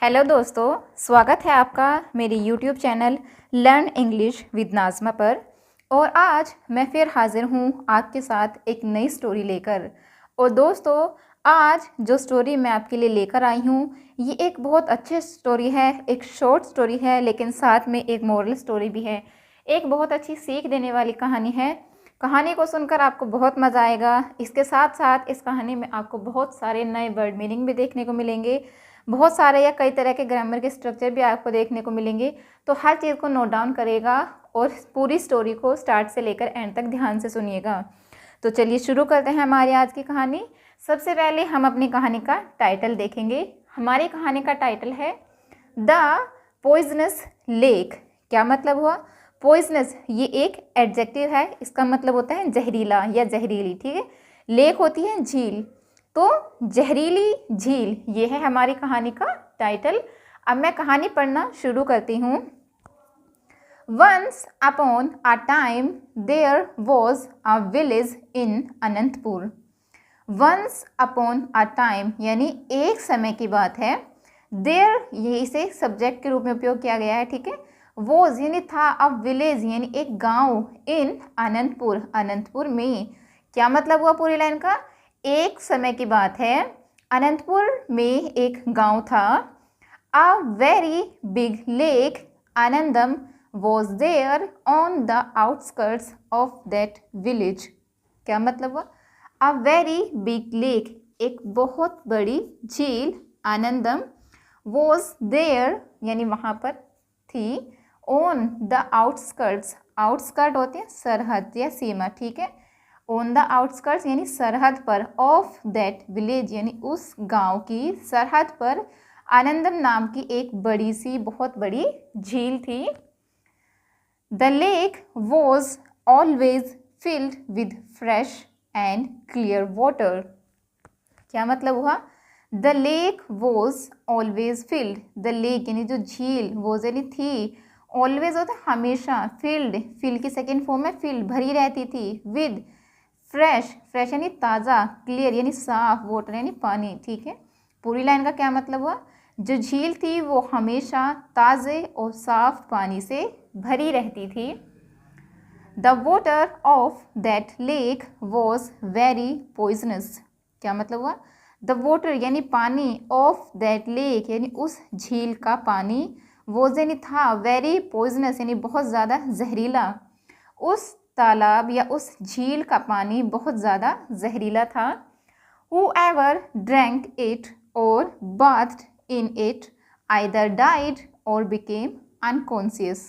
Hello दोस्तों, स्वागत है आपका मेरे YouTube channel learn English with Nazma पर। और आज मैं फिर हाज़िर हूँ आपके साथ एक नई स्टोरी लेकर। और दोस्तों, आज जो स्टोरी मैं आपके लिए लेकर आई हूँ ये एक बहुत अच्छी स्टोरी है, एक शॉर्ट स्टोरी है, लेकिन साथ में एक मोरल स्टोरी भी है। एक बहुत अच्छी सीख देने वाली कहानी है। कहानी को सुनकर आपको बहुत मज़ा आएगा। इसके साथ साथ इस कहानी में आपको बहुत सारे नए वर्ड मीनिंग भी देखने को मिलेंगे, बहुत सारे या कई तरह के ग्रामर के स्ट्रक्चर भी आपको देखने को मिलेंगे। तो हर चीज़ को नोट डाउन करेगा और पूरी स्टोरी को स्टार्ट से लेकर एंड तक ध्यान से सुनिएगा। तो चलिए शुरू करते हैं हमारी आज की कहानी। सबसे पहले हम अपनी कहानी का टाइटल देखेंगे। हमारी कहानी का टाइटल है द पॉइजनस लेक। क्या मतलब हुआ? पॉइजनस ये एक एडजेक्टिव है, इसका मतलब होता है जहरीला या जहरीली। ठीक है, लेक होती है झील, तो जहरीली झील ये है हमारी कहानी का टाइटल। अब मैं कहानी पढ़ना शुरू करती हूँ। Once upon a time there was a village in Anantapur. Once upon a time यानी एक समय की बात है। देयर ये इसे सब्जेक्ट के रूप में उपयोग किया गया है। ठीक है, वॉज यानी था, अब विलेज यानी एक गांव, इन अनंतपुर अनंतपुर में। क्या मतलब हुआ पूरी लाइन का? एक समय की बात है, अनंतपुर में एक गांव था। A very big lake Anandam was there on the outskirts of that village. क्या मतलब हुआ? अ वेरी बिग लेक एक बहुत बड़ी झील, आनंदम वॉज देयर यानी वहाँ पर थी, ऑन द आउटस्कर्ट्स, आउटस्कर्ट होते हैं सरहद या सीमा। ठीक है, ऑन द आउटस्कर्ट्स यानी सरहद पर, ऑफ दैट विलेज यानी उस गांव की सरहद पर आनंदम नाम की एक बड़ी सी बहुत बड़ी झील थी। The lake was always filled with fresh and clear water. क्या मतलब हुआ? The lake was always field, the lake यानी जो झील, वॉज यानी थी, ऑलवेज होता हमेशा, फिल्ड, फिल की सेकेंड फॉर्म में फिल्ड भरी रहती थी, विद फ्रेश, फ्रेश यानी ताज़ा, क्लियर यानी साफ, वाटर यानी पानी। ठीक है, पूरी लाइन का क्या मतलब हुआ? जो झील थी वो हमेशा ताज़े और साफ पानी से भरी रहती थी। The water of that lake was very poisonous. क्या मतलब हुआ? द वाटर यानी पानी, ऑफ दैट लेक यानी उस झील का पानी, वॉज यानी था, वेरी पॉइजनस यानी बहुत ज़्यादा जहरीला। उस तालाब या उस झील का पानी बहुत ज़्यादा जहरीला था। Whoever drank it or bathed in it either died or became unconscious।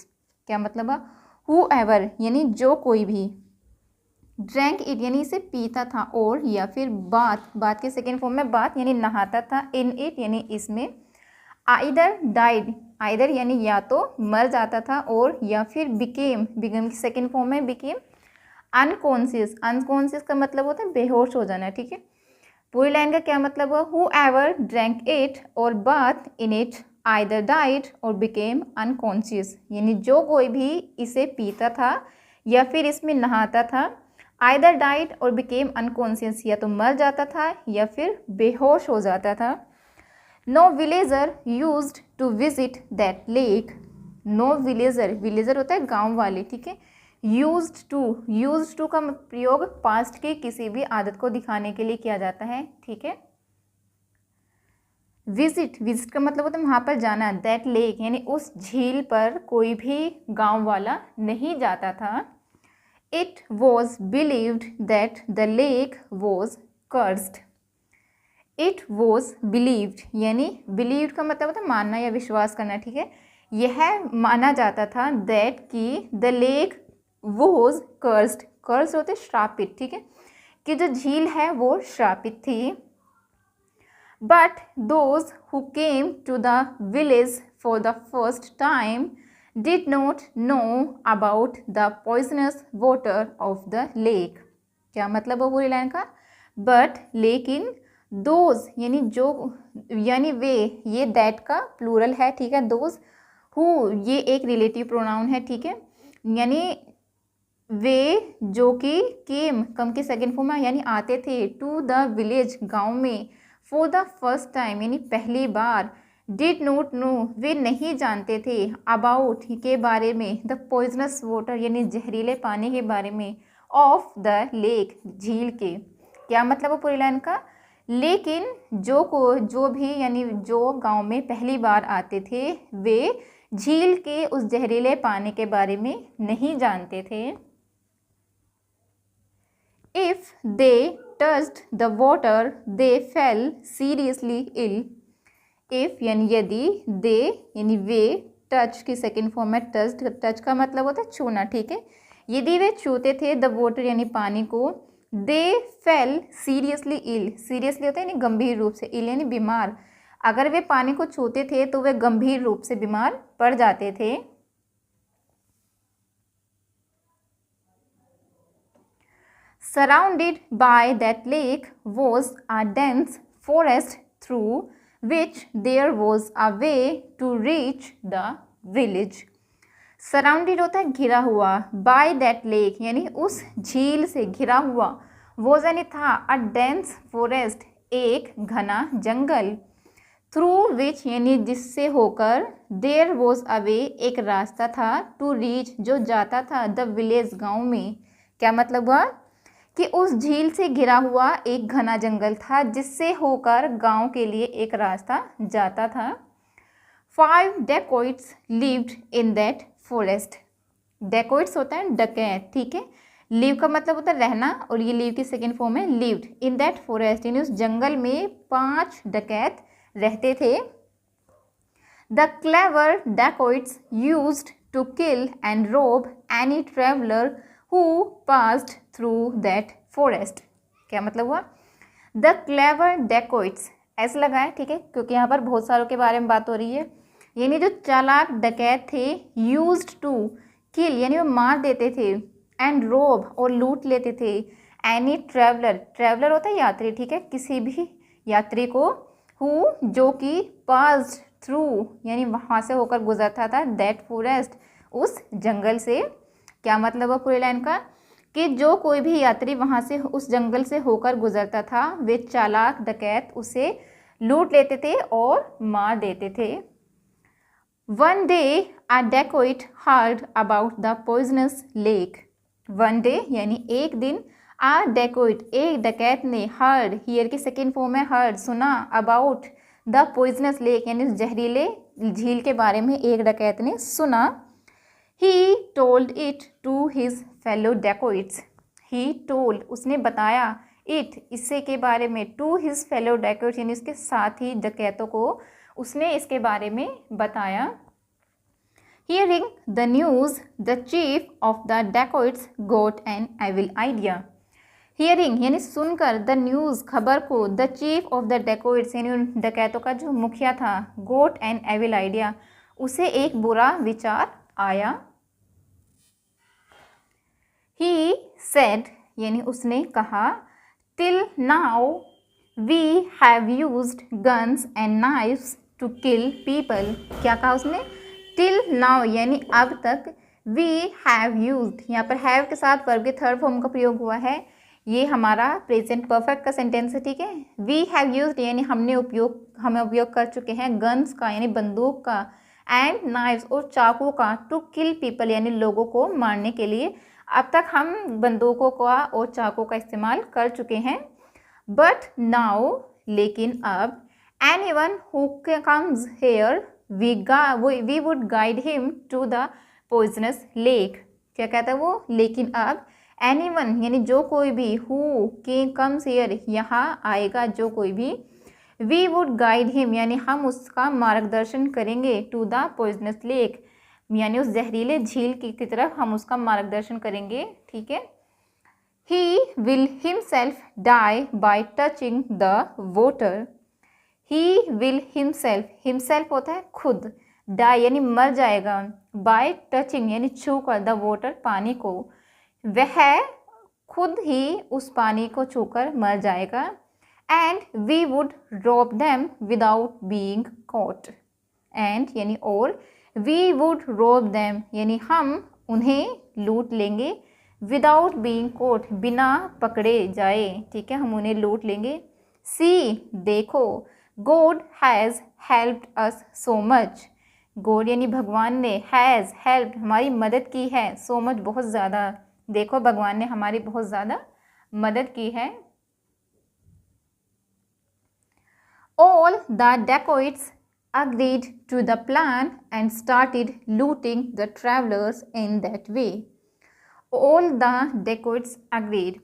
क्या मतलब है? Whoever यानी जो कोई भी, ड्रैंक इट यानी इसे पीता था, और या फिर बात के सेकेंड फॉर्म में बात यानी नहाता था, इन इट यानी इसमें, आइदर डाइड, आइदर यानी या तो मर जाता था, और या फिर बिकेम, बिकेम की सेकेंड फॉर्म में बिकेम, अनकॉन्शियस, अनकॉन्शियस का मतलब होता है बेहोश हो जाना। ठीक है, पूरी लाइन का क्या मतलब हुआ? Whoever drank it or bathed in it either died or became unconscious यानी जो कोई भी इसे पीता था या फिर इसमें नहाता था, either died or became unconscious या तो मर जाता था या फिर बेहोश हो जाता था। No villager used to visit that lake। No villager, villager होता है गांव वाले। ठीक है, यूज्ड टू का प्रयोग पास्ट की किसी भी आदत को दिखाने के लिए किया जाता है। ठीक है, विजिट, विजिट का मतलब होता है वहाँ पर जाना, दैट लेक यानी उस झील पर कोई भी गांव वाला नहीं जाता था। It was believed that the lake was cursed. It was believed यानी बिलीव्ड का मतलब होता है मानना या विश्वास करना। ठीक है, यह माना जाता था दैट की the lake was cursed, cursed होते श्रापित। ठीक है, कि जो झील है वो श्रापित थी। But those who came to the village for the first time did not know about the poisonous water of the lake. क्या मतलब है पूरी लाइन का? बट लेकिन, दोज यानी जो, यानी वे, ये दैट का प्लूरल है। ठीक है, दोज, हु ये एक रिलेटिव प्रोनाउन है। ठीक है, यानी वे जो कि केम, कम के सेकेंड फॉर्म में यानी आते थे, टू द विलेज गांव में, फॉर द फर्स्ट टाइम यानी पहली बार, डिड नॉट नो, वे नहीं जानते थे, अबाउट के बारे में, द पॉइजनस वाटर यानी जहरीले पानी के बारे में, ऑफ द लेक झील के। क्या मतलब है पूरी लाइन का? लेकिन जो भी यानी जो गांव में पहली बार आते थे वे झील के उस जहरीले पानी के बारे में नहीं जानते थे। If they touched the water they fell seriously ill. If यानी यदि, दे यानी वे, टच की सेकेंड फॉर्म है टच। टच का मतलब होता है छूना, ठीक है। यदि वे छूते थे द वाटर यानी पानी को, दे फेल सीरियसली इल। सीरियसली होता है यानी गंभीर रूप से, इल यानी बीमार। अगर वे पानी को छूते थे तो वे गंभीर रूप से बीमार पड़ जाते थे। Surrounded by that lake was a dense forest through which there was a way to reach the village. Surrounded होता है घिरा हुआ, by that lake यानी उस झील से घिरा हुआ, was यानी था, a dense forest एक घना जंगल, through which यानी जिससे होकर, there was a way एक रास्ता था, to reach जो जाता था, the village गाँव में। क्या मतलब हुआ कि उस झील से घिरा हुआ एक घना जंगल था जिससे होकर गांव के लिए एक रास्ता जाता था। 5 dacoits lived in that forest. dacoits होता है डकैत, ठीक है। लिव का मतलब होता है रहना और ये लिव की सेकेंड फॉर्म है lived in that forest, यानी उस जंगल में 5 डकैत रहते थे। The clever dacoits used to kill and rob any traveler who passed through that forest. क्या मतलब हुआ? The clever dacoits ऐसे लगा है, ठीक है, क्योंकि यहाँ पर बहुत सारों के बारे में बात हो रही है। यानी जो चालाक डकैत थे, used to kill यानी वो मार देते थे, and rob और लूट लेते थे, any traveler, traveler होता है यात्री, ठीक है, किसी भी यात्री को, who जो कि passed through यानी वहाँ से होकर गुजरता था, that forest उस जंगल से। क्या मतलब है पूरी लाइन का? कि जो कोई भी यात्री वहाँ से उस जंगल से होकर गुजरता था वे चालाक डकैत उसे लूट लेते थे और मार देते थे। One day a dacoit heard about the poisonous lake. One day यानी एक दिन, a dacoit एक डकैत ने, heard हियर की सेकेंड फॉर्म है heard सुना, about the poisonous lake यानी जहरीले झील के बारे में एक डकैत ने सुना। He told it to his fellow dacoits. He told उसने बताया, it इससे के बारे में, to his fellow dacoits यानी उसके साथी डकैतों को उसने इसके बारे में बताया। Hearing the news, the chief of the dacoits got an evil idea. Hearing यानी सुनकर, the news खबर को, the chief of the dacoits यानी उन डकैतों का जो मुखिया था, got an evil idea उसे एक बुरा विचार आया। He said यानी उसने कहा, till now we have used guns and knives to kill people. क्या कहा उसने? till now यानी अब तक, we have used यहाँ पर have के साथ वर्ब के थर्ड फॉर्म का प्रयोग हुआ है। ये हमारा प्रेजेंट परफेक्ट का सेंटेंस है, ठीक है। we have used यानी हमें उपयोग कर चुके हैं, गन्स का यानी बंदूक का, एंड नाइव्स और चाकू का, टू किल पीपल यानी लोगों को मारने के लिए। अब तक हम बंदूकों का और चाकू का इस्तेमाल कर चुके हैं। बट नाउ लेकिन अब, anyone who comes here we would guide him to the poisonous lake. क्या कहता है वो? लेकिन अब, एनीवन यानी जो कोई भी, हु कम्स हियर यहाँ आएगा जो कोई भी, वी वुड गाइड हिम यानी हम उसका मार्गदर्शन करेंगे, टू द पॉइजनस लेक यानी उस जहरीले झील की तरफ हम उसका मार्गदर्शन करेंगे, ठीक है। He will himself die by touching the water. He will himself, himself होता है खुद, डाई यानी मर जाएगा, बाय टचिंग यानी छू कर, द वाटर पानी को, वह खुद ही उस पानी को छूकर मर जाएगा। And we would rob them without being caught. And यानी और, वी वुड रॉब देम यानी हम उन्हें लूट लेंगे, विदाउट बीइंग कॉट बिना पकड़े जाए, ठीक है, हम उन्हें लूट लेंगे। सी देखो, God has helped us so much. God यानी भगवान ने, हैज़ हेल्प्ड हमारी मदद की है, सो मच बहुत ज़्यादा। देखो भगवान ने हमारी बहुत ज़्यादा मदद की है। All the dacoits agreed to the plan and started looting the travelers in that way. All the dacoits agreed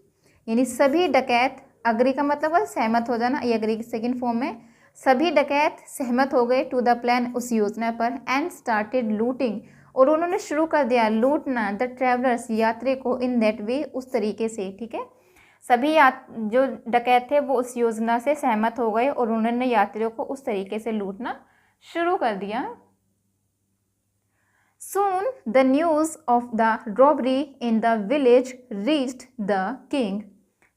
यानी सभी डकैत, अग्री का मतलब है सहमत हो जाना, ये अग्री की सेकेंड फॉर्म में, सभी डकैत सहमत हो गए टू द प्लान उस योजना पर, एंड स्टार्टेड लूटिंग और उन्होंने शुरू कर दिया लूटना, द ट्रैवलर्स यात्री को, इन दैट वे उस तरीके से, ठीक है। सभी जो डकैत थे वो उस योजना से सहमत हो गए और उन्होंने यात्रियों को उस तरीके से लूटना शुरू कर दिया। Soon the news of the robbery in the village reached the king.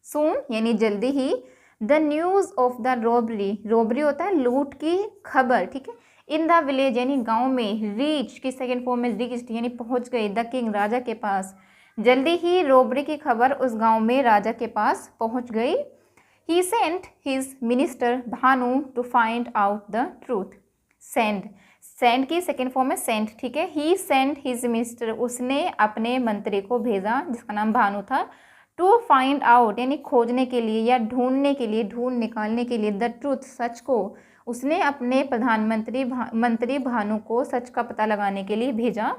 Soon यानी जल्दी ही, the news of the robbery, robbery होता है लूट की खबर, ठीक है। in the village यानी गांव में, reach की सेकेंड फॉर्म में reached यानी पहुंच गई, the king राजा के पास, जल्दी ही रॉबरी की खबर उस गांव में राजा के पास पहुंच गई। He sent his minister Bhanu to find out the truth. Send की सेकेंड फॉर्म में सेंट, ठीक है। ही सेंट हिज मिनिस्टर, उसने अपने मंत्री को भेजा जिसका नाम भानु था, टू फाइंड आउट यानी खोजने के लिए या ढूंढने के लिए, ढूंढ निकालने के लिए, द ट्रूथ सच को, उसने अपने प्रधानमंत्री मंत्री भानु को सच का पता लगाने के लिए भेजा।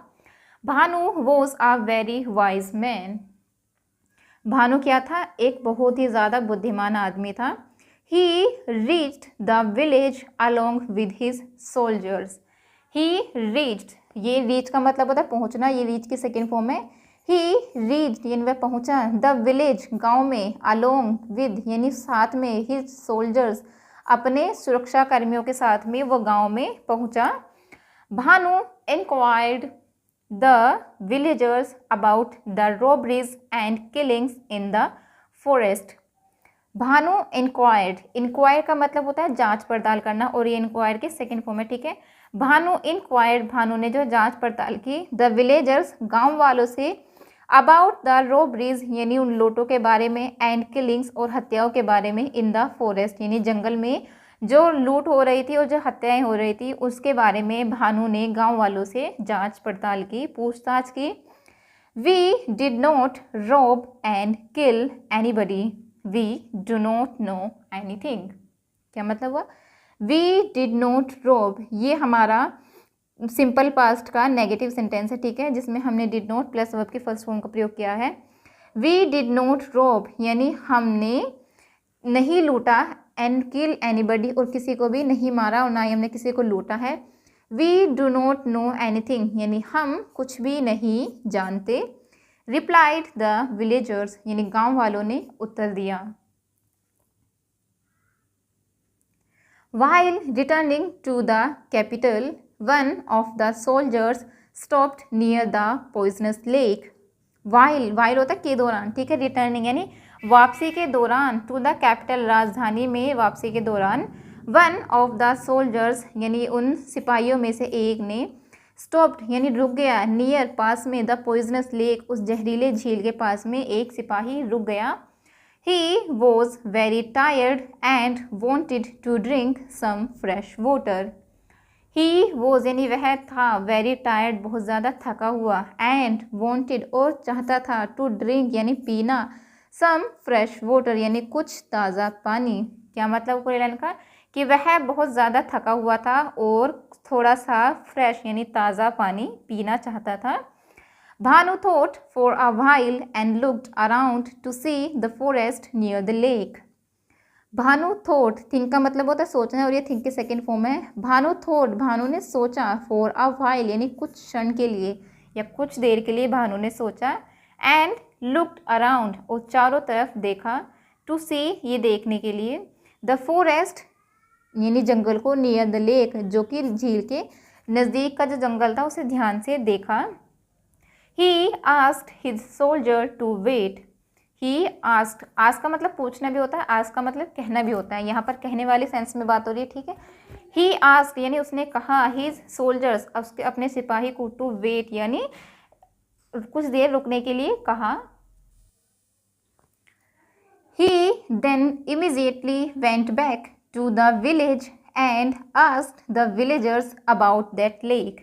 Bhanu was a very wise man, Bhanu क्या था, एक बहुत ही ज़्यादा बुद्धिमान आदमी था। ही reached the village along with his soldiers, he reached, ये रीच का मतलब होता है पहुंचना, ये रीच की सेकेंड फॉर्म है। ही रीच्ड यानी वह पहुंचा, द विलेज गांव में, अलोंग विद यानी साथ में, हिज सोल्जर्स अपने सुरक्षा कर्मियों के साथ में वो गांव में पहुंचा। Bhanu inquired the villagers about the robberies and killings in the forest. Bhanu inquired, inquire का मतलब होता है जांच पड़ताल करना और ये इंक्वायर के सेकेंड फॉर्म है, ठीक है। भानु इंक्वायर्ड, भानु ने जो जांच पड़ताल की, द विलेजर्स गांव वालों से, अबाउट द रॉबरीज यानी उन लूटों के बारे में, एंड किलिंग्स और हत्याओं के बारे में, इन द फॉरेस्ट यानी जंगल में जो लूट हो रही थी और जो हत्याएं हो रही थी उसके बारे में भानु ने गांव वालों से जांच पड़ताल की, पूछताछ की। We did not rob and kill anybody, we do not know anything, क्या मतलब हुआ, वी डिड नॉट रॉब, ये हमारा सिंपल पास्ट का नेगेटिव सेंटेंस है, ठीक है, जिसमें हमने डिड नॉट प्लस वर्ब की फर्स्ट फॉर्म का प्रयोग किया है। वी डिड नॉट रॉब यानी हमने नहीं लूटा, एंड किल एनीबडी और किसी को भी नहीं मारा और ना ही हमने किसी को लूटा है। We do not know anything यानी हम कुछ भी नहीं जानते। रिप्लाइड द विलेजर्स यानी गांव वालों ने उत्तर दिया। While returning to the capital, one of the soldiers stopped near the poisonous lake. While होता है के दौरान, ठीक है, रिटर्निंग यानी वापसी के दौरान, टू द कैपिटल राजधानी में वापसी के दौरान, वन ऑफ द सोल्जर्स यानी उन सिपाहियों में से एक ने, स्टॉप्ड यानी रुक गया, नियर पास में, द पॉइजनस लेक उस जहरीले झील के पास में एक सिपाही रुक गया। He was very tired and wanted to drink some fresh water. He was यानी वह था, very tired बहुत ज़्यादा थका हुआ, and wanted और चाहता था, to drink यानी पीना, some fresh water यानी कुछ ताज़ा पानी। क्या मतलब पूरे लाइन का, कि वह बहुत ज़्यादा थका हुआ था और थोड़ा सा फ्रेश यानी ताज़ा पानी पीना चाहता था। Bhanu thought for a while and looked around to see the forest near the lake. Bhanu thought, think का मतलब होता है सोचना और ये थिंक के सेकेंड फॉर्म है। भानु थॉट, भानु ने सोचा, फॉर अ व्हाइल यानी कुछ क्षण के लिए या कुछ देर के लिए भानु ने सोचा, एंड लुक्ड अराउंड और चारों तरफ देखा, टू सी ये देखने के लिए, द फॉरेस्ट यानी जंगल को, नियर द लेक जो कि झील के नज़दीक का जो जंगल था उसे ध्यान से देखा। He asked his soldier to wait. He asked, ask का मतलब पूछना भी होता है, ask का मतलब कहना भी होता है, यहाँ पर कहने वाली सेंस में बात हो रही है, ठीक है। He asked यानी उसने कहा, his soldiers उसके अपने सिपाही को, to wait यानी कुछ देर रुकने के लिए कहा। He then immediately went back to the village and asked the villagers about that lake.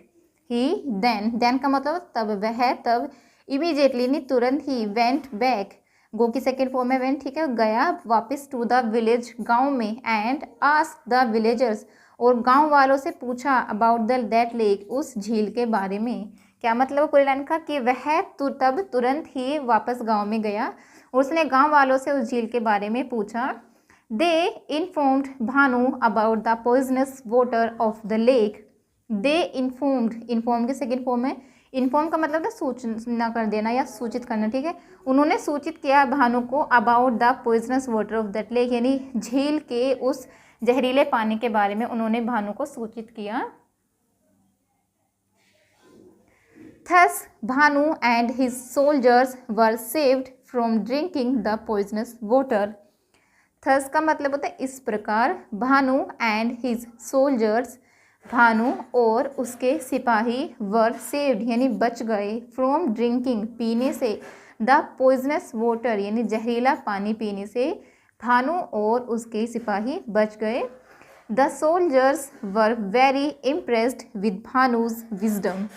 He then का मतलब तब इमीडिएटली नहीं तुरंत ही वेंट बैक, गो की सेकेंड फॉर्म में वेंट, ठीक है, गया वापस टू द विलेज गांव में, एंड आस्क्ड द विलेजर्स और गांव वालों से पूछा अबाउट दैट लेक उस झील के बारे में। क्या मतलब पूरी लाइन का कि वह तब तुरंत ही वापस गांव में गया और उसने गांव वालों से उस झील के बारे में पूछा। They informed Bhanu about the poisonous water of the lake. They inform के सेकेंड फॉर्म में, इन्फॉर्म का मतलब था सूचना कर देना या सूचित करना, ठीक है। उन्होंने सूचित किया भानु को about the poisonous water of that lake, यानी झील के उस जहरीले पानी के बारे में उन्होंने भानु को सूचित किया। Thus Bhanu and his soldiers were saved from drinking the poisonous water. Thus का मतलब होता है इस प्रकार, Bhanu and his soldiers, Bhanu और उसके सिपाही were saved यानी बच गए, from drinking पीने से, the poisonous water यानी जहरीला पानी पीने से भानु और उसके सिपाही बच गए। The soldiers were very impressed with Bhanu's wisdom.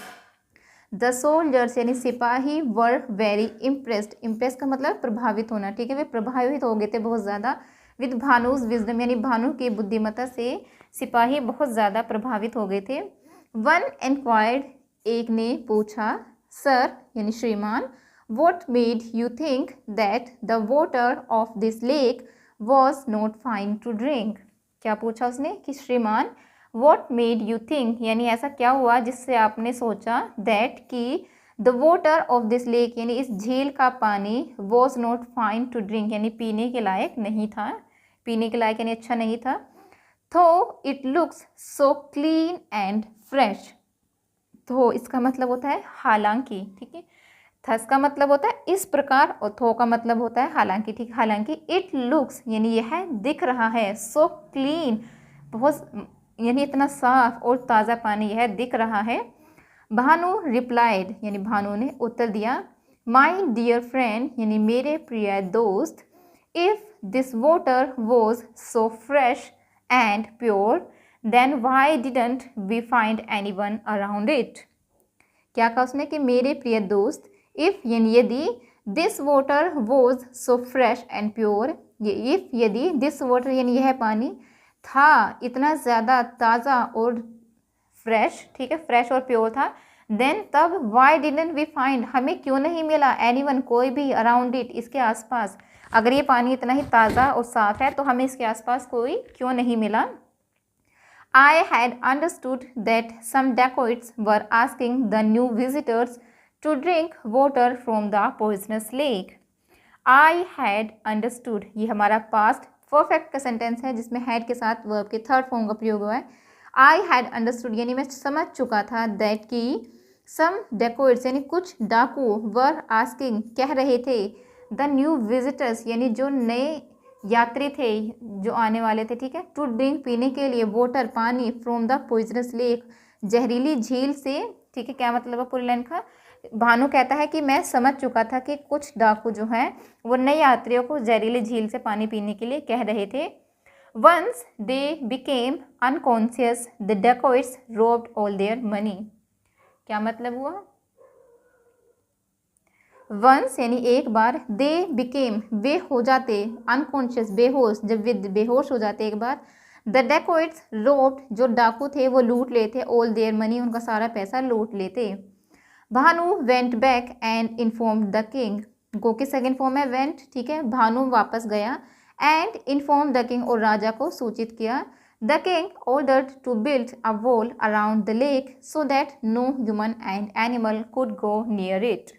The soldiers यानी सिपाही वर वेरी इम्प्रेस्ड, इम्प्रेस का मतलब प्रभावित होना, ठीक है, वे प्रभावित हो गए थे बहुत ज़्यादा, विद भानुज विजडम यानी भानु की बुद्धिमत्ता से सिपाही बहुत ज़्यादा प्रभावित हो गए थे। वन एनक्वायर्ड एक ने पूछा, सर यानी श्रीमान, what made you think that the water of this lake was not fine to drink. क्या पूछा उसने कि श्रीमान वॉट मेड यू थिंक यानी ऐसा क्या हुआ जिससे आपने सोचा दैट कि the water of this lake यानी इस झील का पानी was not fine to drink यानी पीने के लायक नहीं था, पीने के लायक यानी अच्छा नहीं था। थो it looks so clean and fresh. तो इसका मतलब होता है हालांकि, ठीक है, थस का मतलब होता है इस प्रकार और थो का मतलब होता है हालांकि, ठीक, हालांकि इट लुक्स यानी यह दिख रहा है, सो क्लीन बहुत यानी इतना साफ और ताज़ा पानी यह दिख रहा है। भानु रिप्लाइड यानी भानु ने उत्तर दिया, माई डियर फ्रेंड यानी मेरे प्रिय दोस्त, if this water was so fresh and pure then why didn't we find any one around it. क्या कहा उसने कि मेरे प्रिय दोस्त, इफ़ यानी यदि, this water was so fresh and pure, ये इफ़ यदि, दिस वाटर यानी यह पानी था इतना ज़्यादा ताज़ा और फ्रेश, ठीक है, फ्रेश और प्योर था, देन तब वाई डिडंट वी फाइंड हमें क्यों नहीं मिला एनीवन कोई भी अराउंड इट इसके आसपास, अगर ये पानी इतना ही ताज़ा और साफ है तो हमें इसके आसपास कोई क्यों नहीं मिला। I had understood that some dacoits were asking the new visitors to drink water from the poisonous lake. I had understood ये हमारा पास्ट परफेक्ट का सेंटेंस है जिसमें हैड के साथ वर्ब के थर्ड फॉर्म का प्रयोग हुआ है। आई हैड अंडरस्टूड यानी मैं समझ चुका था दैट कि सम dacoits यानी कुछ डाकू वर आस्किंग कह रहे थे द न्यू विजिटर्स यानी जो नए यात्री थे जो आने वाले थे, ठीक है, टू ड्रिंक पीने के लिए, वाटर पानी, फ्रॉम द पॉइजनस लेक जहरीली झील से, ठीक है। क्या मतलब है पूरी लाइन का, भानु कहता है कि मैं समझ चुका था कि कुछ डाकू जो हैं वो नए यात्रियों को जहरीली झील से पानी पीने के लिए कह रहे थे। Once they became unconscious the dacoits robbed all their money। क्या मतलब हुआ, वंस यानी एक बार, दे बिकेम वे हो जाते, अनकॉन्शियस बेहोश, जब वे बेहोश हो जाते एक बार, द dacoits robbed जो डाकू थे वो लूट लेते, ऑल देयर मनी उनका सारा पैसा लूट लेते। Bhanu went back and informed the king, go की सेकेंड फॉर्म है वेंट, ठीक है, भानु वापस गया, एंड इन्फॉर्म द किंग और राजा को सूचित किया। The king ordered to build a wall around the lake so that no human and animal could go near it.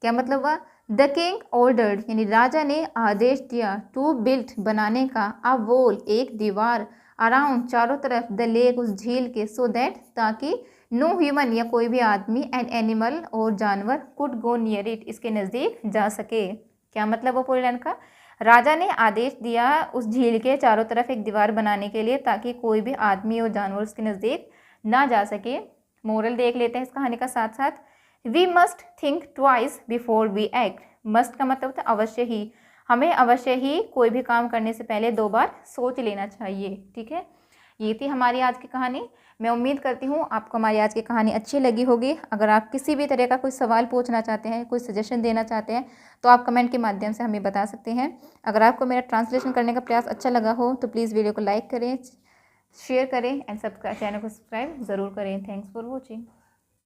क्या मतलब हुआ, द किंग ऑर्डर्ड यानी राजा ने आदेश दिया, टू बिल्ड बनाने का, अ वॉल एक दीवार, अराउंड चारों तरफ, द लेक उस झील के, सो दैट ताकि, नो ह्यूमन या कोई भी आदमी, एंड एनिमल और जानवर, कुड गो नियर इट इसके नज़दीक जा सके। क्या मतलब वो पूरी लाइन का, राजा ने आदेश दिया उस झील के चारों तरफ एक दीवार बनाने के लिए ताकि कोई भी आदमी और जानवर उसके नज़दीक ना जा सके। मोरल देख लेते हैं इस कहानी का साथ साथ। We must think twice before we act. Must का मतलब होता है अवश्य ही, हमें अवश्य ही कोई भी काम करने से पहले 2 बार सोच लेना चाहिए, ठीक है। ये थी हमारी आज की कहानी। मैं उम्मीद करती हूँ आपको हमारी आज की कहानी अच्छी लगी होगी। अगर आप किसी भी तरह का कोई सवाल पूछना चाहते हैं, कोई सजेशन देना चाहते हैं, तो आप कमेंट के माध्यम से हमें बता सकते हैं। अगर आपको मेरा ट्रांसलेशन करने का प्रयास अच्छा लगा हो तो प्लीज़ वीडियो को लाइक करें, शेयर करें एंड चैनल को सब्सक्राइब ज़रूर करें। Thanks for watching.